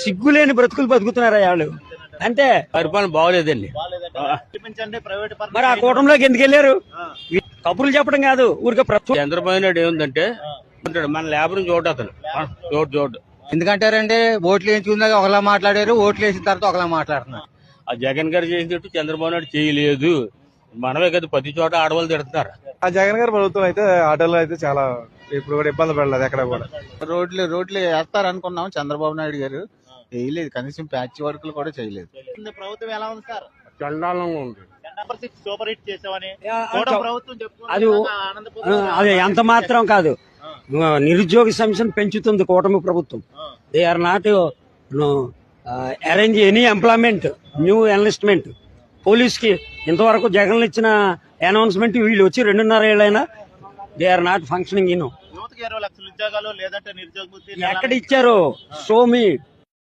సిగ్గులేని బ్రతుకులు బతుకుతున్నారా వాళ్ళు అంతే. పరిపాలన బాగోలేదండి. మరి ఆ కూటమిలోకి ఎందుకు వెళ్ళారు? కబుర్లు చెప్పడం కాదు, ఊరికే చంద్రబాబు నాయుడు ఏముందంటే మన లేబర్ చూడు, అతను చూడు. ఎందుకంటారంటే ఓట్లు వేయించుకున్నాక ఒకలా మాట్లాడారు, ఓట్లు వేసిన తర్వాత ఒకలా మాట్లాడుతున్నారు. ఆ జగన్ గారు చేసినట్టు చంద్రబాబు నాయుడు చేయలేదు. మనమే కదా ప్రతి చోట ఆడవాళ్ళు తిడుతున్నారు. ఆ జగన్ గారి ప్రభుత్వం అయితే ఆటోలో అయితే చాలా ఇప్పుడు కూడా ఇబ్బంది పడలేదు ఎక్కడ కూడా. రోడ్లు వేస్తారు అనుకున్నాం, చంద్రబాబు నాయుడు గారు చేయలేదు, కనీసం ప్యాచ్ వర్క్లు కూడా చేయలేదు. ప్రభుత్వం ఎలా ఉంది సార్? చండాలంగా ఉంది. సూపర్ హిట్ చేసామని అది ఎంత మాత్రం కాదు. నిరుద్యోగ సమస్యను పెంచుతుంది కూటమి ప్రభుత్వం. They are not arrange any employment, new enlistment. Police కి ఇంతవరకు జగన్ ఇచ్చిన అనౌన్స్మెంట్ వీళ్ళు వచ్చి 2.5 ఏళ్ళైనా దే ఆర్ నాట్ ఫంక్షనింగ్. యువతకి 20 లక్షల ఉద్యోగాలు లేదంటే నిరుద్యోగ ఎక్కడ ఇచ్చారు? Show me